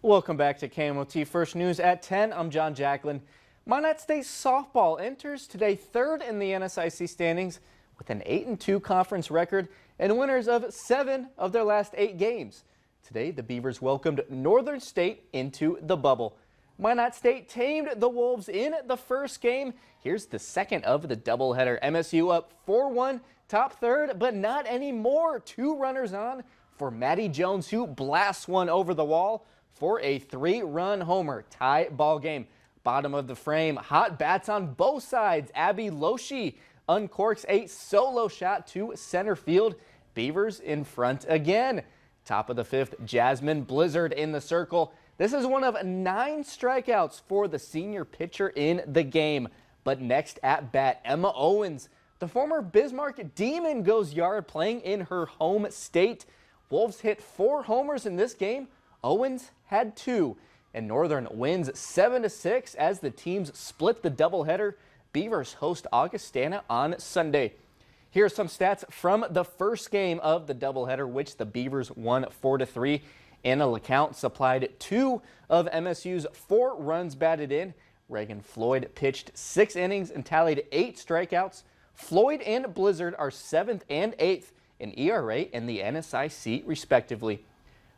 Welcome back to KMOT First News at 10. I'm John Jacklin. Minot State softball enters today third in the NSIC standings with an 8-2 conference record and winners of 7 of their last 8 games. Today, the Beavers welcomed Northern State into the bubble. Minot State tamed the Wolves in the first game. Here's the second of the doubleheader. MSU up 4-1, top third, but not anymore. 2 runners on for Maddie Jones, who blasts one over the wall for a 3-run homer. Tie ball game. Bottom of the frame, hot bats on both sides. Abby Loshi uncorks a solo shot to center field. Beavers in front again. Top of the 5th, Jasmine Blizzard in the circle. This is one of 9 strikeouts for the senior pitcher in the game. But next at bat, Emma Owens, the former Bismarck Demon, goes yard playing in her home state. Wolves hit 4 homers in this game. Owens had 2, and Northern wins 7-6 as the teams split the doubleheader. Beavers host Augustana on Sunday. Here are some stats from the first game of the doubleheader, which the Beavers won 4-3. Anna LeCount supplied 2 of MSU's 4 runs batted in. Reagan Floyd pitched 6 innings and tallied 8 strikeouts. Floyd and Blizzard are 7th and 8th in ERA and the NSIC respectively.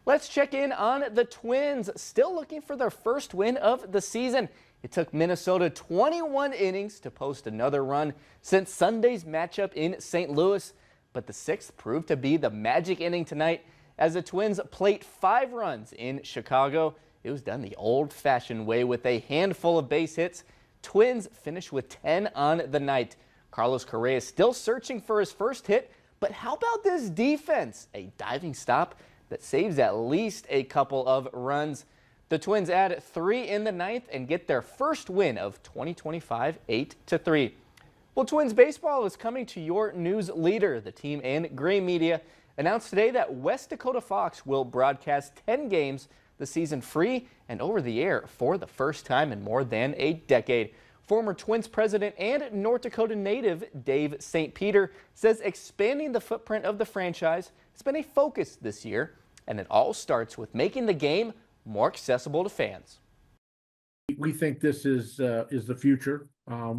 Let's check in on the Twins, still looking for their first win of the season. It took Minnesota 21 innings to post another run since Sunday's matchup in St. Louis, but the 6th proved to be the magic inning tonight as the Twins plate 5 runs in Chicago. It was done the old-fashioned way with a handful of base hits. Twins finished with 10 on the night. Carlos Correa is still searching for his first hit, but how about this defense? A diving stop that saves at least a couple of runs. The Twins add 3 in the 9th and get their first win of 2025, 8-3. Well, Twins baseball is coming to your news leader. The team and Gray Media announced today that West Dakota Fox will broadcast 10 games this season free and over the air for the first time in more than a decade. Former Twins president and North Dakota native Dave St. Peter says expanding the footprint of the franchise has been a focus this year, and it all starts with making the game more accessible to fans. We think this is the future.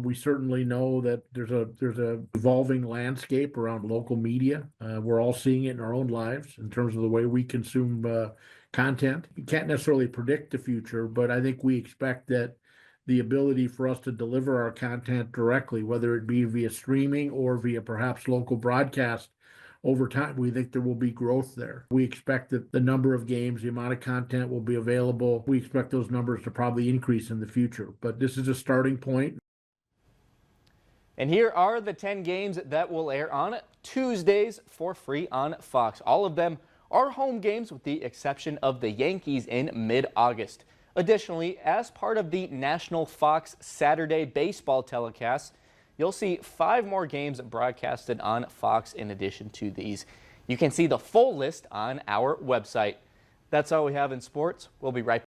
We certainly know that there's a evolving landscape around local media. We're all seeing it in our own lives in terms of the way we consume content. You can't necessarily predict the future, but I think we expect that the ability for us to deliver our content directly, whether it be via streaming or via perhaps local broadcast, over time, we think there will be growth there. We expect that the number of games, the amount of content will be available. We expect those numbers to probably increase in the future, but this is a starting point. And here are the 10 games that will air on Tuesdays for free on Fox. All of them are home games with the exception of the Yankees in mid-August. Additionally, as part of the National Fox Saturday baseball telecast, you'll see 5 more games broadcasted on Fox in addition to these. You can see the full list on our website. That's all we have in sports. We'll be right back.